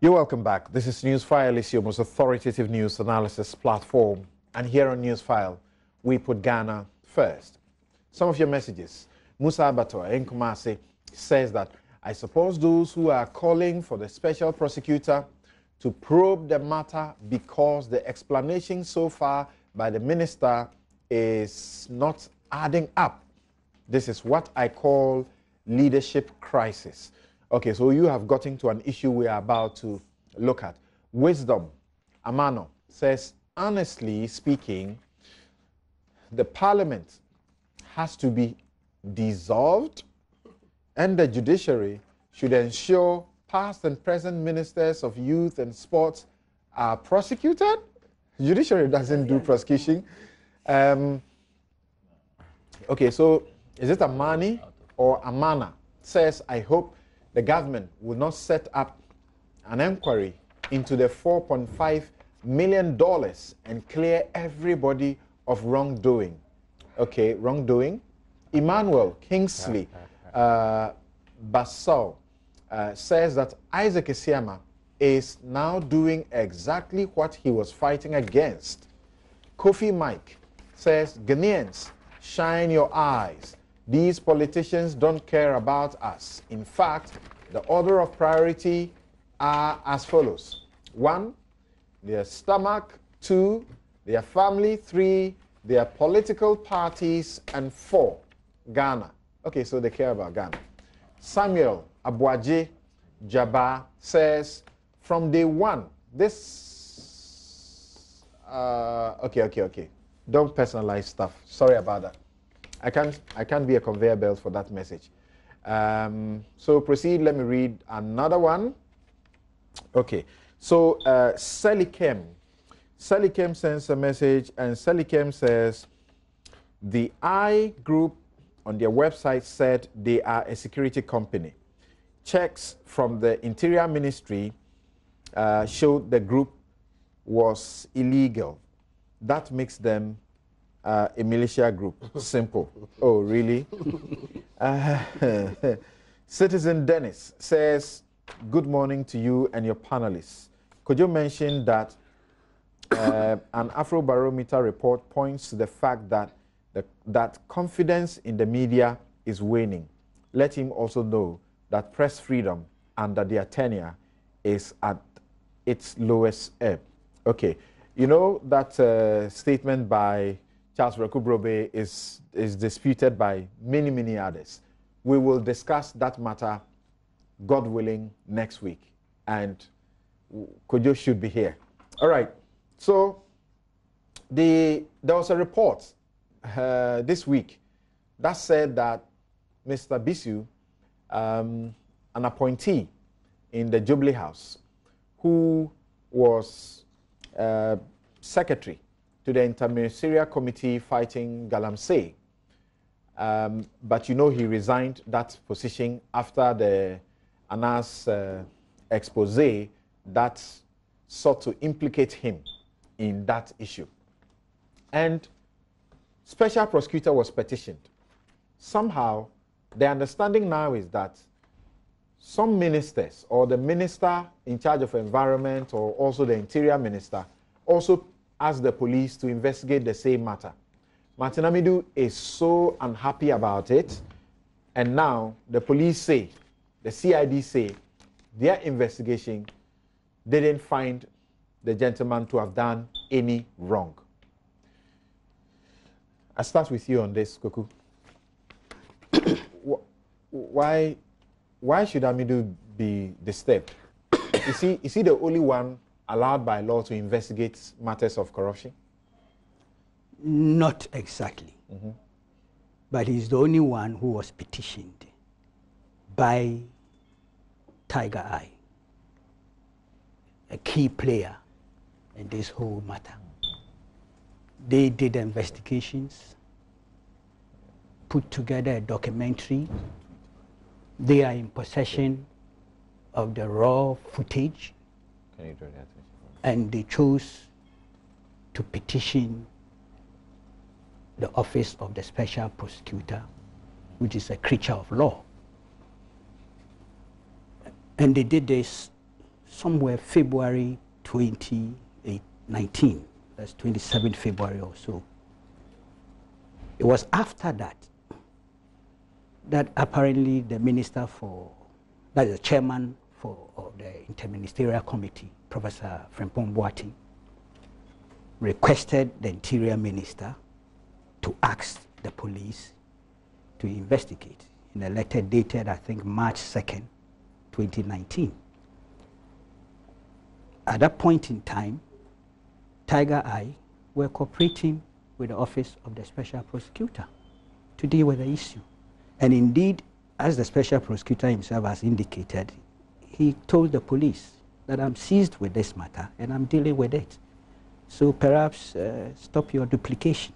You're welcome back. This is Newsfile, is your most authoritative news analysis platform. And here on Newsfile, we put Ghana first. Some of your messages. Musa Abatoa in Kumasi says that, I suppose those who are calling for the special prosecutor to probe the matter because the explanation so far by the minister is not adding up. This is what I call leadership crisis. Okay, so you have gotten to an issue we are about to look at. Wisdom Amano says, honestly speaking, the parliament has to be dissolved and the judiciary should ensure past and present ministers of youth and sports are prosecuted. Judiciary doesn't do prosecution. Okay, so is it Amani or Amana? Says, I hope the government will not set up an inquiry into the $4.5 million and clear everybody of wrongdoing. Okay, wrongdoing. Emmanuel Kingsley Bassau says that Isaac Isiama is now doing exactly what he was fighting against. Kofi Mike says, Ghanaians, shine your eyes. These politicians don't care about us. In fact, the order of priority are as follows. 1, their stomach. 2, their family. 3, their political parties. And 4, Ghana. Okay, so they care about Ghana. Samuel Abuaje Jabba says, from day one, this... Okay. Don't personalize stuff. Sorry about that. I can't be a conveyor belt for that message. So proceed. Let me read another one. Okay. So Selikem sends a message, and Selikem says the I Group on their website said they are a security company. Checks from the Interior Ministry showed the group was illegal. That makes them a militia group. Simple. Oh, really? Citizen Dennis says, good morning to you and your panelists. Could you mention that an Afrobarometer report points to the fact that that confidence in the media is waning? Let him also know that press freedom under their tenure is at its lowest ebb. Okay. You know that statement by Charles Rekubrobe is disputed by many, many others. We will discuss that matter, God willing, next week. And Kojo should be here. All right. So there was a report this week that said that Mr. Bissue, an appointee in the Jubilee House, who was secretary to the Interministerial Committee fighting Galamsey. But you know he resigned that position after the Anas expose that sought to implicate him in that issue. And special prosecutor was petitioned. Somehow, the understanding now is that some ministers, or the minister in charge of environment, or also the interior minister, also asked the police to investigate the same matter. Martin Amidu is so unhappy about it, and now the police say, the CID say, their investigation didn't find the gentleman to have done any wrong. I start with you on this, Koku. Why should Amidu be disturbed? Is he the only one allowed by law to investigate matters of corruption? Not exactly. Mm-hmm. But he's the only one who was petitioned by Tiger Eye, a key player in this whole matter. They did investigations, put together a documentary. They are in possession of the raw footage. Can you draw the attention? And they chose to petition the office of the special prosecutor, which is a creature of law. And they did this somewhere February 2019. That's 27th February or so. It was after that that apparently the minister for, that is the chairman of the Interministerial Committee, Professor Frimpong Boateng, requested the Interior Minister to ask the police to investigate in a letter dated, I think, March 2nd, 2019. At that point in time, Tiger Eye were cooperating with the Office of the Special Prosecutor to deal with the issue. And indeed, as the Special Prosecutor himself has indicated, he told the police that I'm seized with this matter and I'm dealing with it. So perhaps stop your duplication.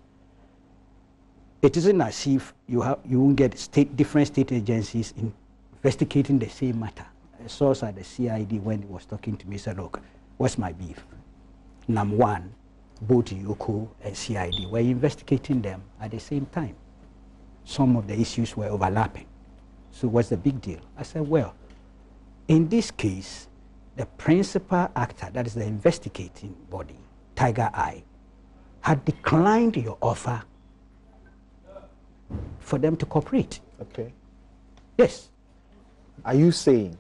It isn't as if you won't get different state agencies investigating the same matter. A source at the CID, when he was talking to me, said, look, what's my beef? Number one, both Yoko and CID were investigating them at the same time. Some of the issues were overlapping. So what's the big deal? I said, well, in this case, the principal actor, that is the investigating body, Tiger Eye, had declined your offer for them to cooperate. Okay. Yes. Are you saying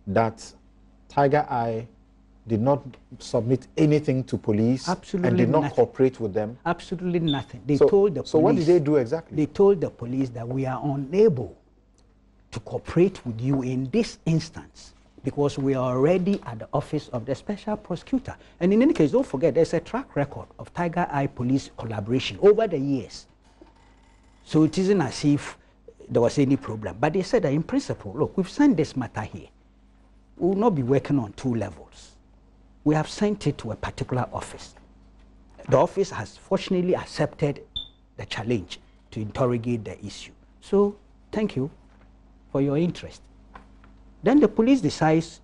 that Tiger Eye did not submit anything to police Absolutely and did not nothing. cooperate with them? Absolutely nothing. They told the police. So what did they do exactly? They told the police that we are unable to cooperate with you in this instance because we are already at the Office of the Special Prosecutor. And in any case, don't forget, there's a track record of Tiger Eye police collaboration over the years. So it isn't as if there was any problem. But they said that in principle, look, we've sent this matter here. We will not be working on two levels. We have sent it to a particular office. The office has fortunately accepted the challenge to interrogate the issue. So thank you for your interest. Then the police decides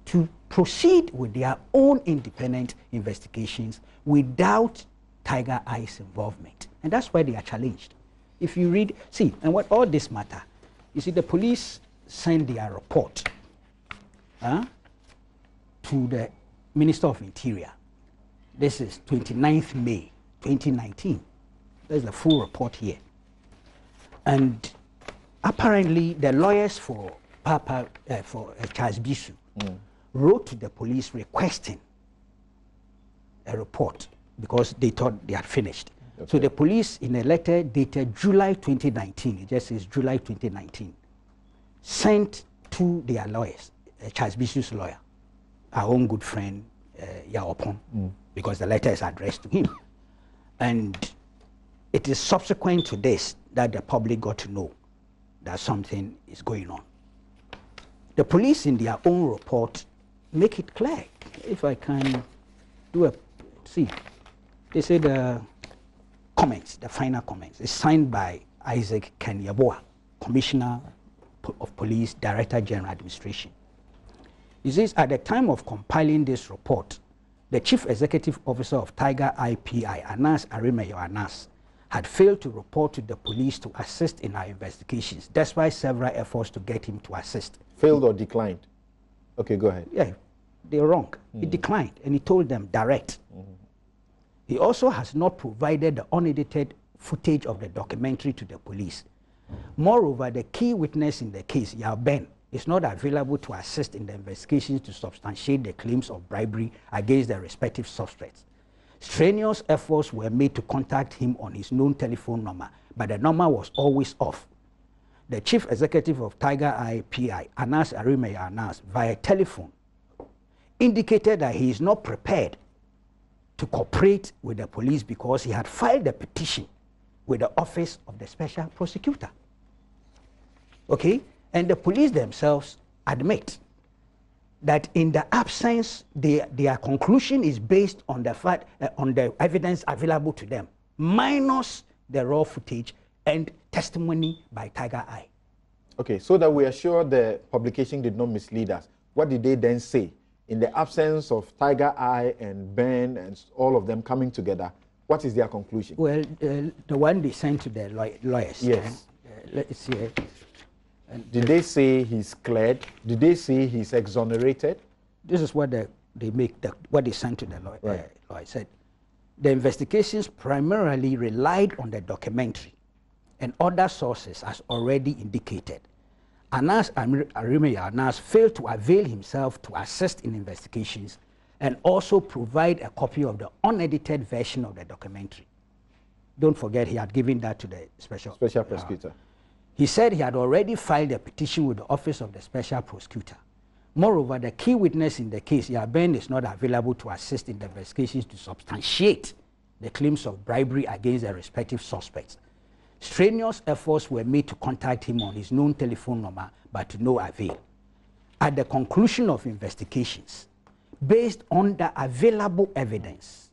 to proceed with their own independent investigations without Tiger Eye's involvement. And that's why they are challenged. If you read, see, and what all this matter, you see, the police sent their report to the Minister of Interior. This is 29th May 2019. There's the full report here. And apparently the lawyers for Charles Bissue wrote to the police requesting a report because they thought they had finished. Okay. So the police, in a letter dated July 2019, it just says July 2019, sent to their lawyers, Charles Bissue's lawyer, our own good friend, Yaopon, because the letter is addressed to him. And it is subsequent to this that the public got to know that something is going on. The police, in their own report, make it clear. If I can do a, see, they say the comments, the final comments, is signed by Isaac Kenyaboa, Commissioner of Police, Director General Administration. He says, at the time of compiling this report, the Chief Executive Officer of Tiger IPI, Anas Arimeyo Anas, had failed to report to the police to assist in our investigations. That's why several efforts to get him to assist. Failed or declined? Okay, go ahead. Yeah, they're wrong. He declined, and he told them direct. He also has not provided the unedited footage of the documentary to the police. Moreover, the key witness in the case, Yao Ben, is not available to assist in the investigations to substantiate the claims of bribery against the respective suspects. Strenuous efforts were made to contact him on his known telephone number, but the number was always off. The Chief Executive of Tiger IPI, Anas Arimeyo Anas, via telephone, indicated that he is not prepared to cooperate with the police because he had filed a petition with the Office of the Special Prosecutor. Okay? And the police themselves admit that in the absence, their conclusion is based on the fact, on the evidence available to them, minus the raw footage and testimony by Tiger Eye. Okay, so that we are sure the publication did not mislead us, what did they then say? In the absence of Tiger Eye and Ben and all of them coming together, what is their conclusion? Well, the one they sent to the lawyers. Yes. Let's see. Did they say he's cleared? Did they say he's exonerated? this is what they make, what they sent to the lawyer. Right. Lawyer said, the investigations primarily relied on the documentary and other sources as already indicated. Anas Arimaya Anas failed to avail himself to assist in investigations and also provide a copy of the unedited version of the documentary. Don't forget, he had given that to the special prosecutor. He said he had already filed a petition with the Office of the Special Prosecutor. Moreover, the key witness in the case, Yaben, is not available to assist in the investigations to substantiate the claims of bribery against the respective suspects. Strenuous efforts were made to contact him on his known telephone number, but to no avail. At the conclusion of investigations, based on the available evidence,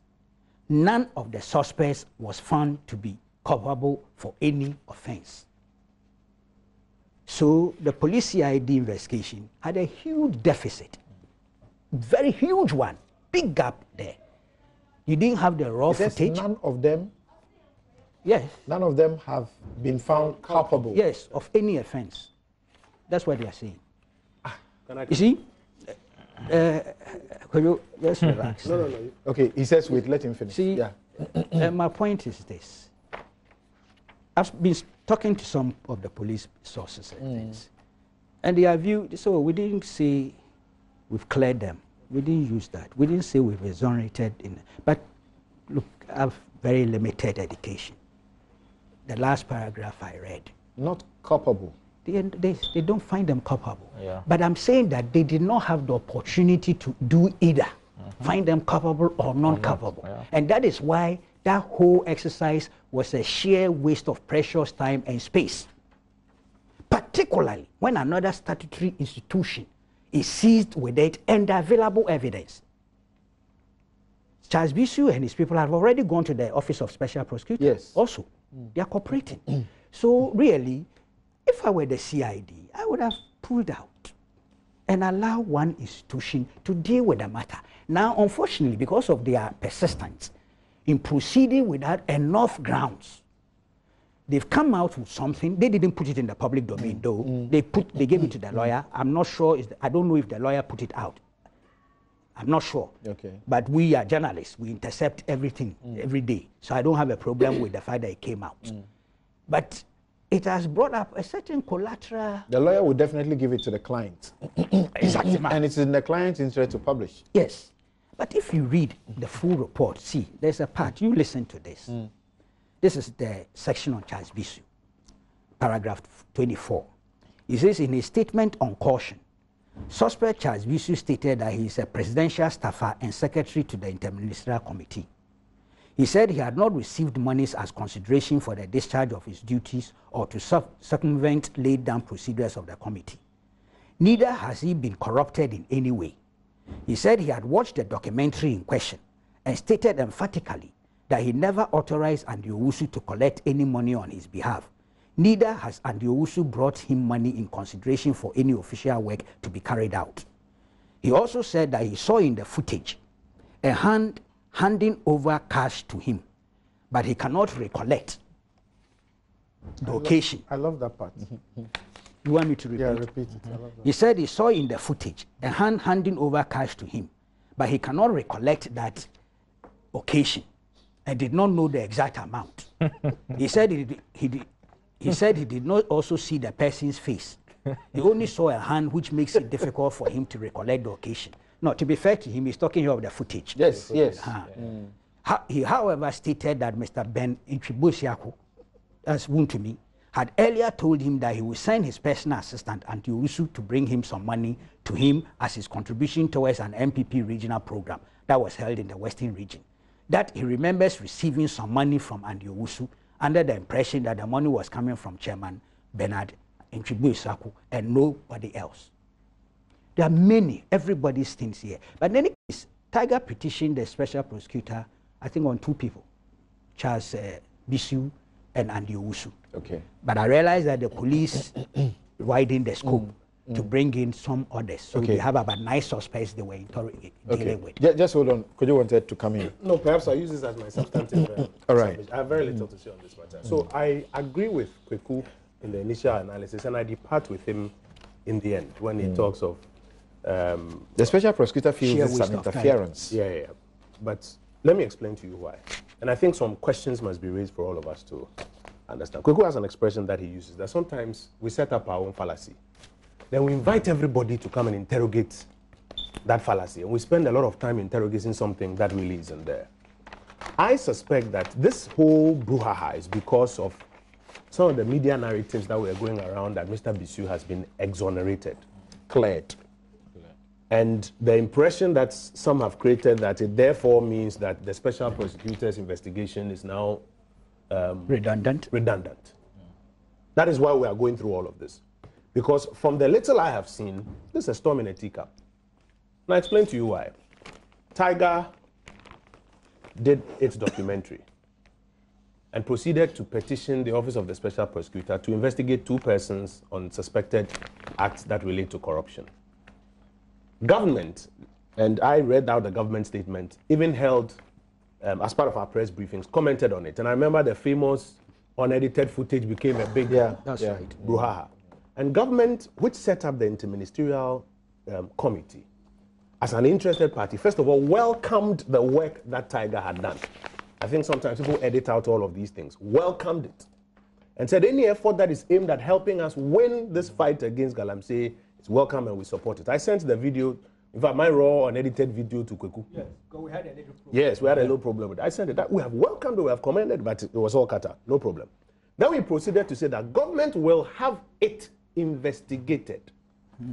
none of the suspects was found to be culpable for any offense. So the police CID investigation had a huge deficit, very huge one, big gap there. You didn't have the raw footage. None of them? Yes. None of them have been found culpable? Yes, of any offense. That's what they are saying. You see? Could you just relax? No. Okay, he says wait, let him finish. See, yeah. My point is this. I've been talking to some of the police sources and things, and their view, so we didn't say we've cleared them. We didn't use that. We didn't say we've exonerated. But look, I have very limited education. The last paragraph I read. Not culpable. They don't find them culpable. Yeah. But I'm saying that they did not have the opportunity to do either. Find them culpable or non-culpable. Yeah. And that is why that whole exercise was a sheer waste of precious time and space. Particularly when another statutory institution is seized with it and the available evidence. Charles Bissue and his people have already gone to the Office of Special Prosecutor. Yes. Also, they are cooperating. So really, if I were the CID, I would have pulled out and allowed one institution to deal with the matter. Now, unfortunately, because of their persistence in proceeding without enough grounds, they've come out with something. They didn't put it in the public domain, though. They gave it to the lawyer. I'm not sure. I don't know if the lawyer put it out. I'm not sure. Okay. But we are journalists. We intercept everything every day. So I don't have a problem with the fact that it came out. But it has brought up a certain collateral. The lawyer will definitely give it to the client. Exactly. And it's in the client's interest to publish. Yes. But if you read the full report, see, there's a part. You listen to this. This is the section on Charles Bissue, paragraph 24. It says, in a statement on caution, suspect Charles Bissue stated that he is a presidential staffer and secretary to the Interministerial Committee. He said he had not received monies as consideration for the discharge of his duties or to circumvent laid down procedures of the committee. Neither has he been corrupted in any way. He said he had watched the documentary in question and stated emphatically that he never authorized Andy Owusu to collect any money on his behalf. Neither has Andy Owusu brought him money in consideration for any official work to be carried out. He also said that he saw in the footage a hand handing over cash to him, but he cannot recollect the occasion. I love that part. You want me to repeat? Yeah, repeat it. I love that. He said he saw in the footage a hand handing over cash to him, but he cannot recollect that occasion and did not know the exact amount. He said he said he did not also see the person's face. He only saw a hand, which makes it difficult for him to recollect the occasion. No, to be fair to him, he's talking here of the footage. Yes, yes. He, however, stated that Mr. Ben Intribusiaku, as Wuntumi, had earlier told him that he would send his personal assistant, Andy Owusu, to bring him some money to him as his contribution towards an MPP regional program that was held in the Western region. That he remembers receiving some money from Andy Owusu under the impression that the money was coming from Chairman Bernard Intribusiaku and nobody else. There are many, everybody's things here. But in any case, Tiger petitioned the special prosecutor, I think, on two people, Charles Bissue and Andy Owusu. Okay. But I realized that the police widened the scope to bring in some others. So they have about 9 suspects they were dealing with. Just hold on. Could you wanted to come in? No, perhaps I use this as my substantive. All right. I have very little to say on this matter. So I agree with Kweku in the initial analysis, and I depart with him in the end when he talks of The special prosecutor feels it's an interference. Yeah. But let me explain to you why. And I think some questions must be raised for all of us to understand. Kweku has an expression that he uses, that sometimes we set up our own fallacy. Then we invite everybody to come and interrogate that fallacy. And we spend a lot of time interrogating something that really isn't there. I suspect that this whole brouhaha is because of some of the media narratives that were going around that Mr. Bissue has been exonerated, cleared. And the impression that some have created that it therefore means that the special prosecutor's investigation is now redundant. That is why we are going through all of this. Because from the little I have seen, this is a storm in a teacup. And I explain to you why. Tiger did its documentary and proceeded to petition the Office of the Special Prosecutor to investigate 2 persons on suspected acts that relate to corruption. Government, and I read out the government statement, even held, as part of our press briefings, commented on it. And I remember the famous unedited footage became a big brouhaha. And government, which set up the interministerial committee, as an interested party, first of all, welcomed the work that Tiger had done. I think sometimes people edit out all of these things. Welcomed it. And said any effort that is aimed at helping us win this fight against Galamsey is welcome and we support it. I sent the video, in fact, my raw unedited video to Kweku. Yes, we had a little problem. Yes, we had a little problem with it. I sent it. That we have welcomed it, we have commended, but it was all cut out. No problem. Then we proceeded to say that government will have it investigated.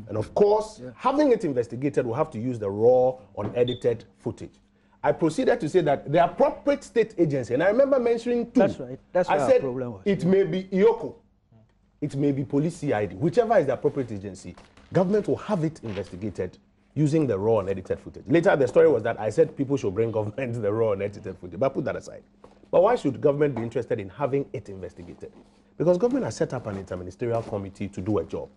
And of course, having it investigated, we'll have to use the raw, unedited footage. I proceeded to say that the appropriate state agency, and I remember mentioning 2. That's right. That's I said problem was. It may be IOCO, it may be police CID, whichever is the appropriate agency. Government will have it investigated using the raw, unedited footage. Later, the story was that I said people should bring government the raw, unedited footage, but put that aside. But why should government be interested in having it investigated? Because government has set up an interministerial committee to do a job.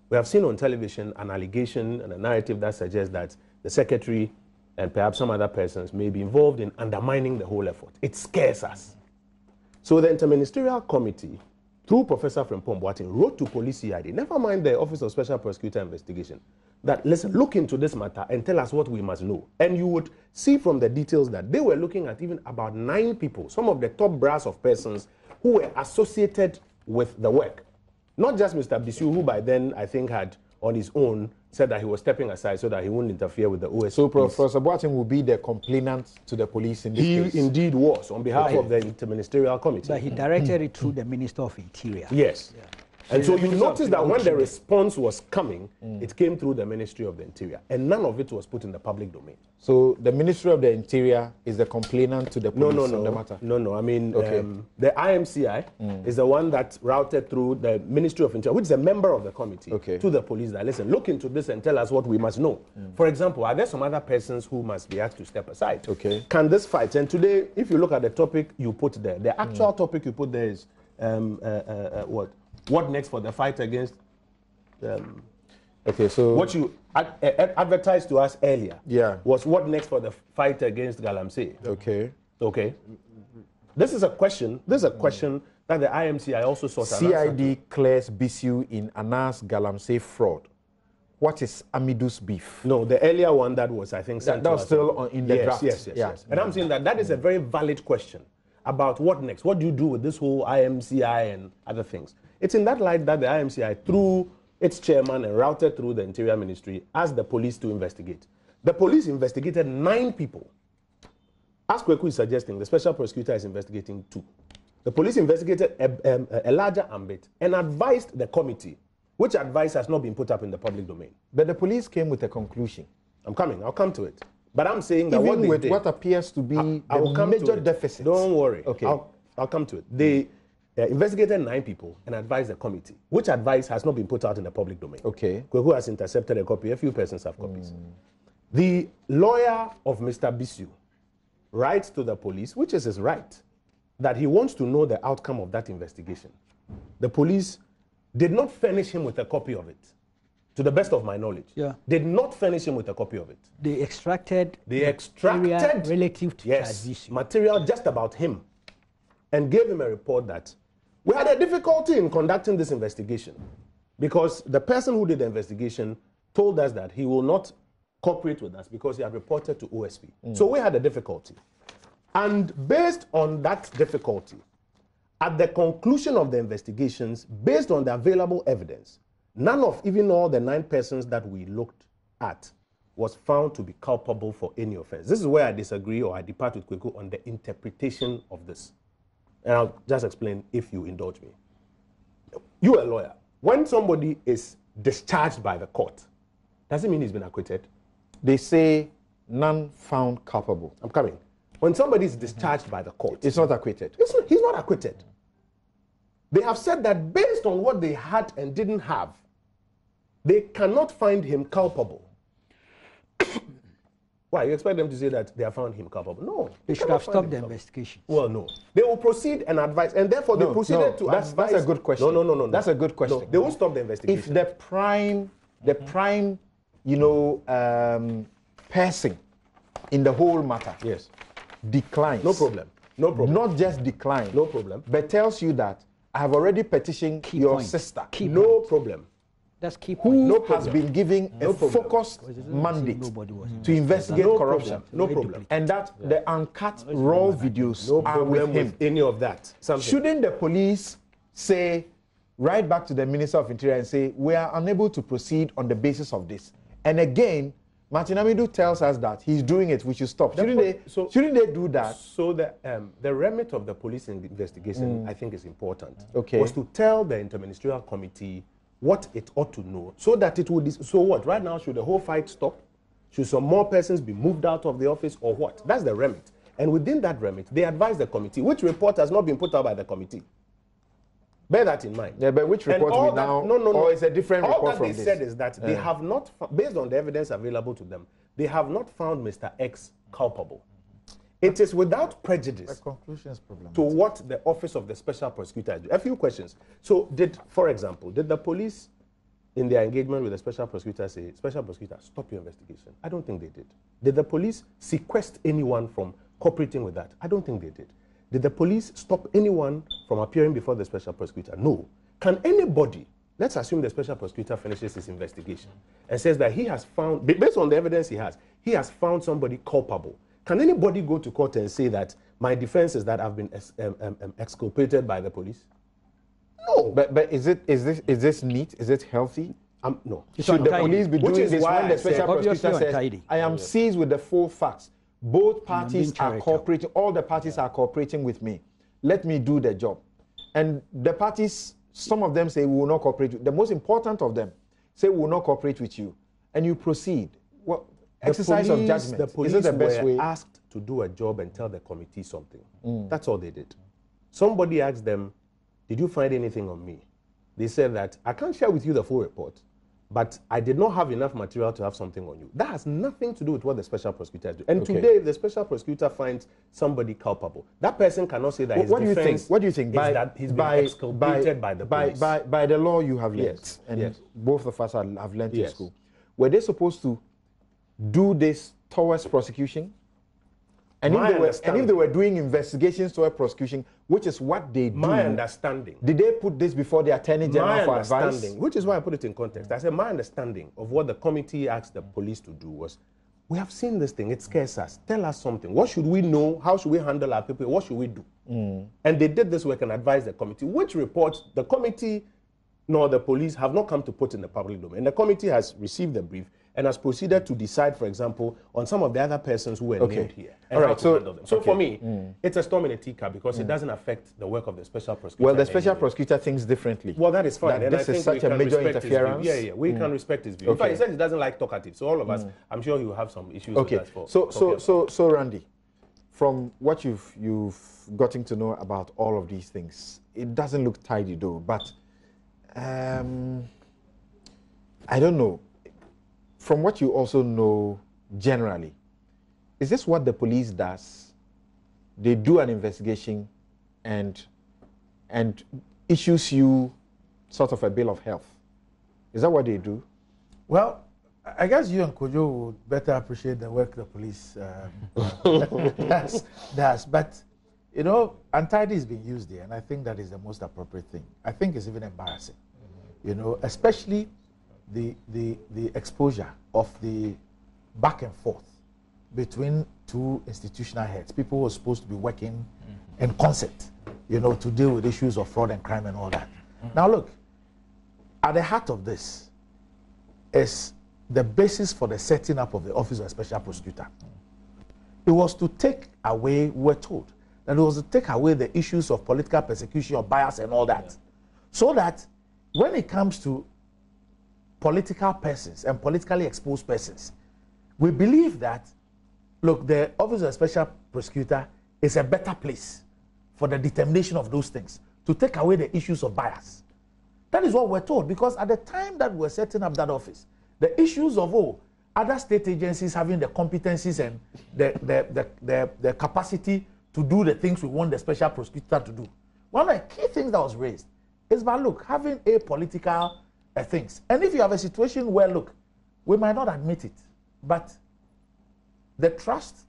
We have seen on television an allegation and a narrative that suggests that the secretary and perhaps some other persons may be involved in undermining the whole effort. It scares us. So the interministerial committee, through Professor Frimpong Boateng, wrote to police CID, never mind the Office of Special Prosecutor Investigation, that listen, look into this matter and tell us what we must know. And you would see from the details that they were looking at even about 9 people, some of the top brass of persons who were associated with the work. Not just Mr. Bissue, who by then I think had on his own said that he was stepping aside so that he wouldn't interfere with the OSP. So Professor Boateng will be the complainant to the police in this case? He indeed was, on behalf of the interministerial committee. But he directed it through the Minister of Interior. Yes. Yeah. And so you notice that when the response was coming, it came through the Ministry of the Interior. And none of it was put in the public domain. So the Ministry of the Interior is the complainant to the police on the matter? No. I mean, the IMCI is the one that routed through the Ministry of Interior, which is a member of the committee, to the police that, listen, look into this and tell us what we must know. For example, are there some other persons who must be asked to step aside? Can this fight? And today, if you look at the topic you put there, the actual topic you put there is what? What next for the fight against? So what you advertised to us earlier, was what next for the fight against Galamsey. Okay. This is a question. This is a question that the IMCI also sought an answer to. CID clears Bissue in Anas Galamsey fraud. What is Amidu's beef? No, the earlier one that was, I think, that was still in the draft. Yes. And I'm saying that is a very valid question about what next. What do you do with this whole IMCI and other things? It's in that light that the IMCI, through its chairman and routed through the Interior Ministry, asked the police to investigate. The police investigated 9 people. As Kweku is suggesting, the special prosecutor is investigating 2. The police investigated a larger ambit and advised the committee, which advice has not been put up in the public domain. But the police came with a conclusion. I'll come to it. But I'm saying that even with what appears to be the major deficit. Don't worry. I'll come to it. They investigated 9 people and advised the committee, which advice has not been put out in the public domain. Kweku has intercepted a copy. A few persons have copies. The lawyer of Mr. Bissue writes to the police, which is his right, that he wants to know the outcome of that investigation. The police did not furnish him with a copy of it, to the best of my knowledge. Did not furnish him with a copy of it. They extracted relative to Bissue material just about him and gave him a report that we had a difficulty in conducting this investigation because the person who did the investigation told us that he will not cooperate with us because he had reported to OSP. So we had a difficulty. And based on that difficulty, at the conclusion of the investigations, based on the available evidence, none of even all the 9 persons that we looked at was found to be culpable for any offense. This is where I disagree, or I depart with Kweku on the interpretation of this. And I'll just explain if you indulge me. You're a lawyer. When somebody is discharged by the court, does it mean he's been acquitted? They say none found culpable. I'm coming. When somebody is discharged by the court, It's not acquitted. he's not acquitted. They have said that based on what they had and didn't have, they cannot find him culpable. Why? You expect them to say that they have found him culpable? No. They should have stopped the investigation. Well, no. They will proceed and advise, and therefore they proceeded to advise. That's a good question. No. That's a good question. No, they won't stop the investigation. If the prime, person in the whole matter, yes, declines. no problem. No problem. Not just decline. No problem. But tells you that I have already petitioned your sister. No problem. That's key Who point. has been given a focused mandate to investigate corruption. No problem. And that the uncut raw videos are with him. With any of that. Shouldn't the police say, write back to the Minister of Interior and say, we are unable to proceed on the basis of this? And again, Martin Amidu tells us that he's doing it, we should stop. Shouldn't they do that? So the remit of the police investigation, I think, is important. Okay. Was to tell the Interministerial Committee what it ought to know, so that it would. So what? Right now, should the whole fight stop? Should some more persons be moved out of the office, or what? That's the remit. And within that remit, they advise the committee, which report has not been put out by the committee. Bear that in mind. Yeah, but which report we now? No. Or it's a different report from this. All that they said is that they have not, based on the evidence available to them, they have not found Mr. X culpable. It is without prejudice to what the Office of the Special Prosecutor did. A few questions. So, for example, did the police, in their engagement with the Special Prosecutor, say, Special Prosecutor, stop your investigation? I don't think they did. Did the police sequester anyone from cooperating with that? I don't think they did. Did the police stop anyone from appearing before the Special Prosecutor? No. Can anybody, let's assume the Special Prosecutor finishes his investigation and says that he has found, based on the evidence he has found somebody culpable. Can anybody go to court and say that my defense is that I've been exculpated by the police? No. But is this neat? Is it healthy? No. Should the police be doing this when the Special Prosecutor says, I am seized with the full facts. Both parties are cooperating, all the parties are cooperating with me. Let me do the job. And the parties, some of them say we will not cooperate. The most important of them say we will not cooperate with you. And you proceed. Well, exercise of judgment. The police were asked to do a job and tell the committee something. That's all they did. Somebody asked them, did you find anything on me? They said that, I can't share with you the full report, but I did not have enough material to have something on you. That has nothing to do with what the Special Prosecutor do. And today, if the Special Prosecutor finds somebody culpable, that person cannot say that his defense what do you think? That he's been exculpated by the police. By the law you have learned, yes. and yes. both of us have learned in school. Were they supposed to do this towards prosecution? And if they were doing investigations toward prosecution, which is what they do. My understanding. Did they put this before the Attorney General for advice? Which is why I put it in context. I said my understanding of what the committee asked the police to do was, we have seen this thing, it scares us. Tell us something. What should we know? How should we handle our people? What should we do? And they did this work and advised the committee, which reports the committee nor the police have not come to put in the public domain. And the committee has received the brief and has proceeded to decide, for example, on some of the other persons who were named here. All right, so for me, it's a storm in a teacup because it doesn't affect the work of the Special Prosecutor. Well, the Special Prosecutor thinks differently. Well, that is fine. And this is such a major interference. Yeah, we can respect his view. In fact, he said he doesn't like talkative. So all of us, I'm sure he will have some issues with that. So Randy, from what you've gotten to know about all of these things, it doesn't look tidy though, but I don't know. From what you also know generally, is this what the police does? They do an investigation and issues you sort of a bill of health. Is that what they do? Well, I guess you and Kojo would better appreciate the work the police does. But, you know, untidy is being used here, and I think that is the most appropriate thing. I think it's even embarrassing, you know, especially the exposure of the back and forth between two institutional heads, people who are supposed to be working in concert, you know, to deal with issues of fraud and crime and all that. Now look, at the heart of this is the basis for the setting up of the Office of a Special Prosecutor. It was to take away, we're told, that it was to take away the issues of political persecution or bias and all that. So that when it comes to political persons and politically exposed persons, we believe that, look, the Office of a Special Prosecutor is a better place for the determination of those things, to take away the issues of bias. That is what we're told, because at the time that we're setting up that office, the issues of other state agencies having the competencies and the capacity to do the things we want the special prosecutor to do. One of the key things that was raised is about, look, having apolitical things. And if you have a situation where, look, we might not admit it, but the trust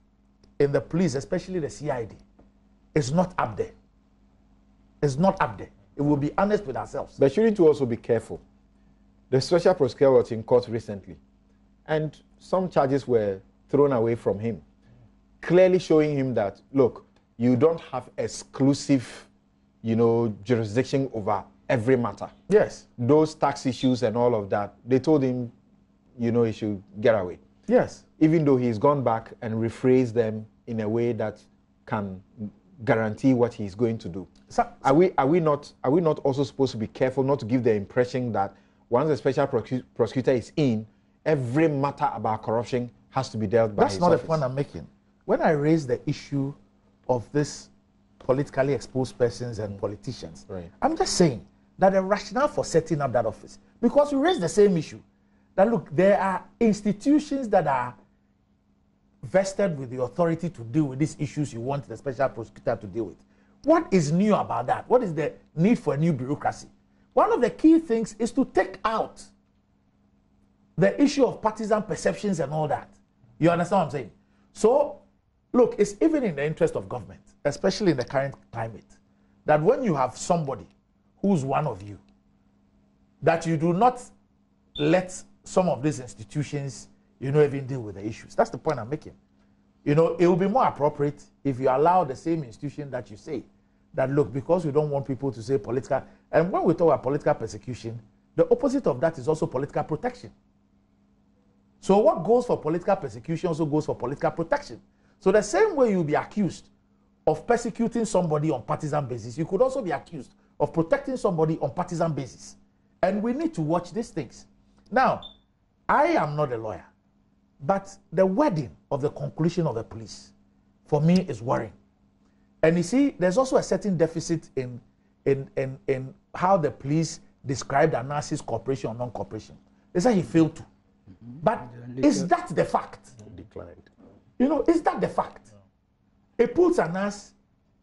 in the police, especially the CID, is not up there. It's not up there. It will be honest with ourselves. But shouldn't we also be careful? The special prosecutor was in court recently, and some charges were thrown away from him, clearly showing him that, look, you don't have exclusive, you know, jurisdiction over every matter. Yes. Those tax issues and all of that, they told him, you know, he should get away. Yes. Even though he's gone back and rephrased them in a way that can guarantee what he's going to do. Are we not also supposed to be careful not to give the impression that once the special prosecutor is in, every matter about corruption has to be dealt by his That's not office? the point I'm making. When I raise the issue of this politically exposed persons and politicians, right, I'm just saying that the rationale for setting up that office, because we raised the same issue, that look, there are institutions that are vested with the authority to deal with these issues you want the special prosecutor to deal with. What is new about that? What is the need for a new bureaucracy? One of the key things is to take out the issue of partisan perceptions and all that. You understand what I'm saying? So, look, it's even in the interest of government, especially in the current climate, that when you have somebody who's one of you, that you do not let some of these institutions, you know, even deal with the issues. That's the point I'm making. You know, it will be more appropriate if you allow the same institution that you say that, look, because we don't want people to say political, and when we talk about political persecution, the opposite of that is also political protection. So what goes for political persecution also goes for political protection. So the same way you'll be accused of persecuting somebody on partisan basis, you could also be accused of protecting somebody on partisan basis. And we need to watch these things. Now, I am not a lawyer, but the wording of the conclusion of the police, for me, is worrying. And you see, there's also a certain deficit in how the police described Anasi's cooperation or non-cooperation. They say he failed to. But is that the fact? Declined. You know, is that the fact? It puts Anas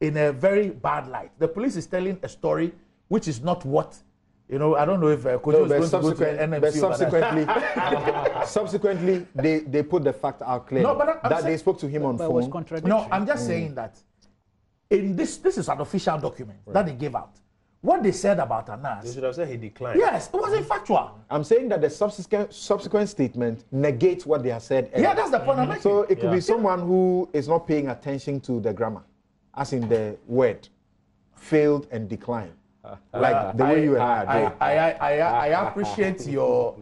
in a very bad light. The police is telling a story which is not what, you know, I don't know if Kojo is going to go to NMC. But subsequently, they put the fact out clearly that they spoke to him on phone. No, I'm just saying that in this is an official document that they gave out. What they said about Anas, You should have said he declined. yes, it wasn't factual. I'm saying that the subsequent statement negates what they have said earlier. Yeah, that's the point I'm making. So it could be someone who is not paying attention to the grammar, as in the word, failed and declined. Like the way you and I do. I appreciate your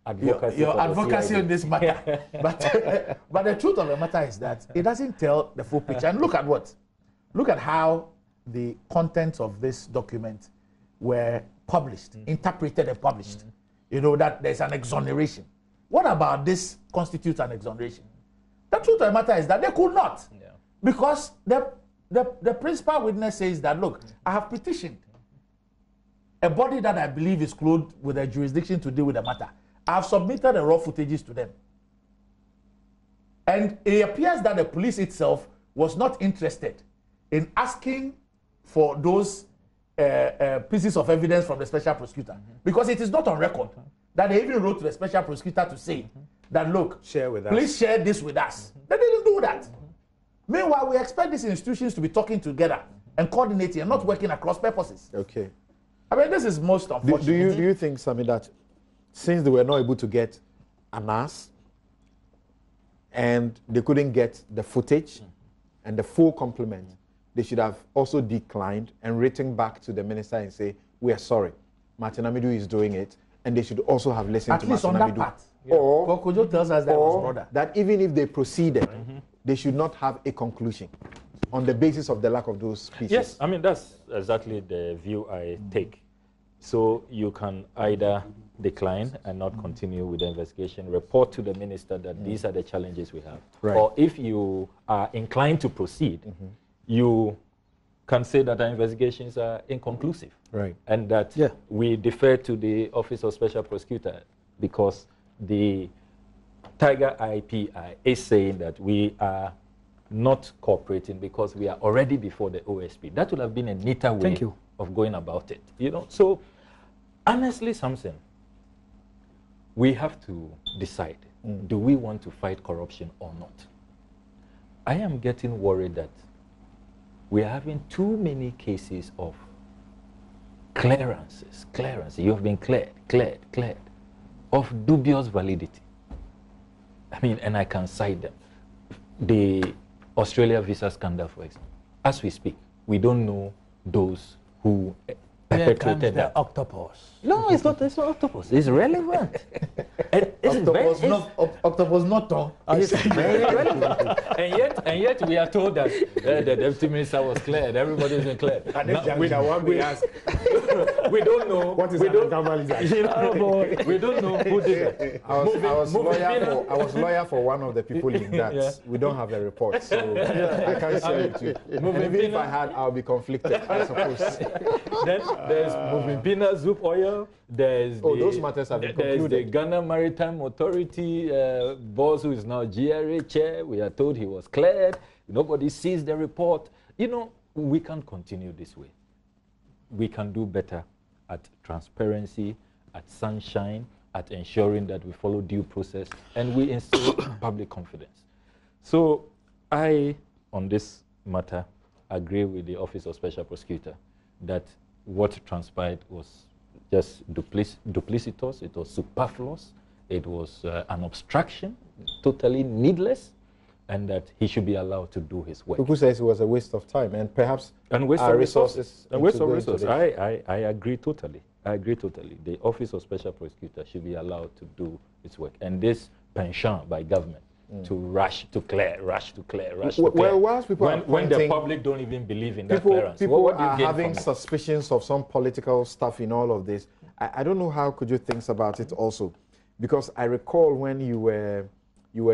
advocacy on this matter. But the truth of the matter is that it doesn't tell the full picture. And look at how the contents of this document were published, interpreted and published. You know, that there's an exoneration. What about this constitutes an exoneration? The truth of the matter is that they could not. Yeah. Because the principal witness says that, look, I have petitioned a body that I believe is clothed with a jurisdiction to deal with the matter. I have submitted the raw footages to them. And it appears that the police itself was not interested in asking for those pieces of evidence from the special prosecutor, because it is not on record that they even wrote to the special prosecutor to say that, look, please share this with us. They didn't do that. Meanwhile, we expect these institutions to be talking together and coordinating and not working across purposes. Okay. I mean, this is most unfortunate. Do you think, Sammy, that since they were not able to get Anas and they couldn't get the footage and the full complement, they should have also declined and written back to the minister and say, we are sorry, Martin Amidu is doing it, and they should also have listened to Martin Amidu. At least on that part. Yeah. Or Kojo tells us that was brother. That even if they proceeded, they should not have a conclusion on the basis of the lack of those pieces. Yes, I mean, that's exactly the view I take. So you can either decline and not continue with the investigation, report to the minister that these are the challenges we have. Right. Or if you are inclined to proceed, you can say that our investigations are inconclusive. Right. And that we defer to the Office of Special Prosecutor because the Tiger IPI is saying that we are not cooperating because we are already before the OSP. That would have been a neater way of going about it. You know, so honestly, Samson, we have to decide, do we want to fight corruption or not? I am getting worried that we are having too many cases of clearances. You have been cleared, of dubious validity. I mean, and I can cite them. The Australia visa scandal, for example. As we speak, we don't know those who perpetrated that. Octopus. No, it's not octopus. It's relevant. Octopus not. It's very relevant. And yet we are told that the deputy minister was cleared. Everybody isn't cleared. We don't know. What is we don't know who did it. I was lawyer for one of the people in that. We don't have a report, so I can't share it with you. And even if I had, I'll be conflicted, I suppose. Then there's Movimpina Zoop Oil. There's those matters have been concluded. The Ghana Maritime Authority boss who is now GRA chair. We are told he was cleared. Nobody sees the report. You know, we can't continue this way. We can do better at transparency, at sunshine, at ensuring that we follow due process, and we instill public confidence. So I, on this matter, agree with the Office of Special Prosecutor that what transpired was just duplicitous, it was superfluous, it was an obstruction, totally needless, and that he should be allowed to do his work. Who says it was a waste of time and perhaps waste of resources. And waste of resources. I agree totally. The Office of Special Prosecutor should be allowed to do its work. And this penchant by government to rush to clear. Well, whilst people when the public don't even believe in that clearance. People are having suspicions of some political stuff in all of this. I don't know how could you think about it also, because I recall when you were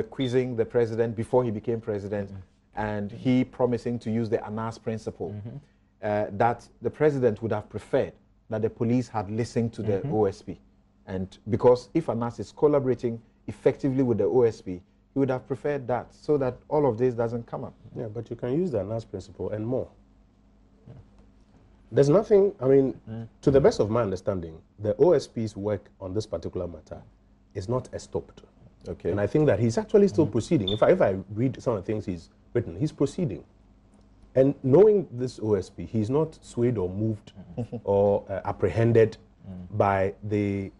quizzing the president before he became president, and he promising to use the Anas principle, that the president would have preferred that the police had listened to the OSP, and because if Anas is collaborating effectively with the OSP, he would have preferred that, so that all of this doesn't come up. Yeah, but you can use the Anas principle and more. There's nothing, I mean, to the best of my understanding, the OSP's work on this particular matter is not stopped. Okay. And I think that he's actually still proceeding. If I read some of the things he's written, he's proceeding. And knowing this OSP, he's not swayed or moved or apprehended by the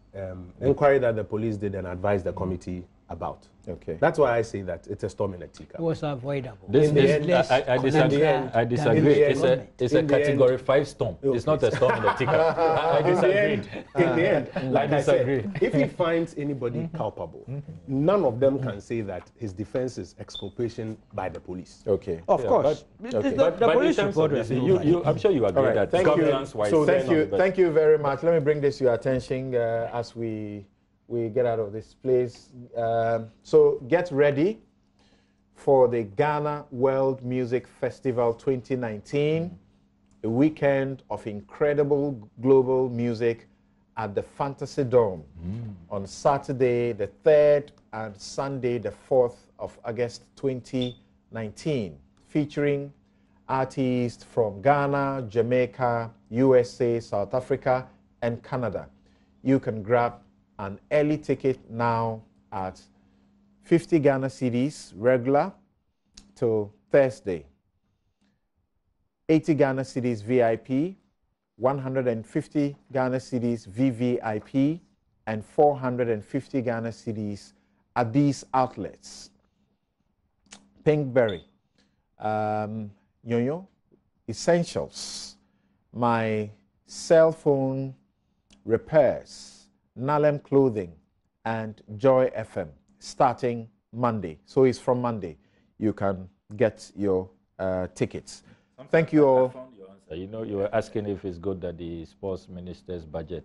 inquiry that the police did and advised the committee about. Okay. That's why I say that it's a storm in a teacup. It was avoidable. I disagree. It's a category 5 storm. It's not a storm in the teacup. I disagree. In the end, like I said, if he finds anybody culpable, none of them can say that his defense is exculpation by the police. Okay. Of course. But The police report I'm sure you agree that governance-wise. So thank you very much. Let me bring this to your attention as we get out of this place. So get ready for the Ghana World Music Festival 2019, a weekend of incredible global music at the Fantasy Dome on Saturday the 3rd and Sunday the 4th of August 2019, featuring artists from Ghana, Jamaica, USA, South Africa, and Canada. You can grab an early ticket now at 50 Ghana cedis regular till Thursday, 80 Ghana cedis VIP 150 Ghana cedis VVIP, and 450 Ghana cedis at these outlets. Pinkberry, Yo-Yo, Essentials, my cell phone repairs, Nalem Clothing, and Joy FM, starting Monday. So it's from Monday. You can get your tickets. Thank you all. I found your answer. You know, you were asking if it's good that the sports minister's budget,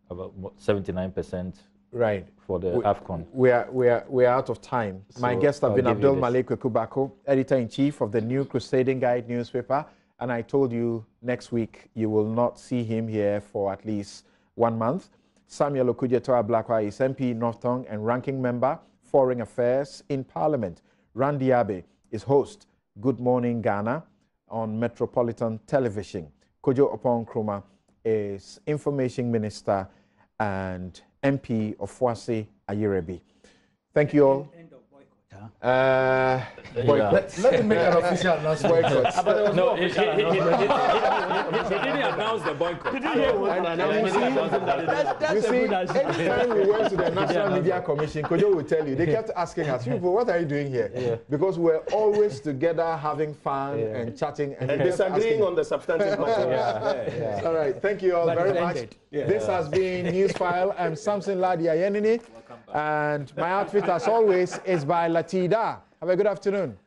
about 79%, right, for the AFCON. We are out of time. So my guests have been I'll give Abdul you Malik Kubako, editor-in-chief of the New Crusading Guide newspaper, and I told you next week you will not see him here for at least 1 month. Samuel Okudjetoa Blakwa is MP North Tongue and ranking member, Foreign Affairs in Parliament. Randy Abe is host, Good Morning Ghana, on Metropolitan Television. Kojo Opon Nkrumah is Information Minister and MP of Fuasi Ayerebi. Thank you all. Boycott. Let me make an official announcement. Boycott. No, he didn't announce the boycott. You see, anytime we went to the National Media Commission, Kojo will tell you, they kept asking us, people, what are you doing here? Yeah. Because we're always together having fun and chatting and disagreeing on the substantive matter. All right, thank you all very much. This has been Newsfile. I'm Samson Ladia Yenini, and my outfit, as always, is by Latida. Have a good afternoon.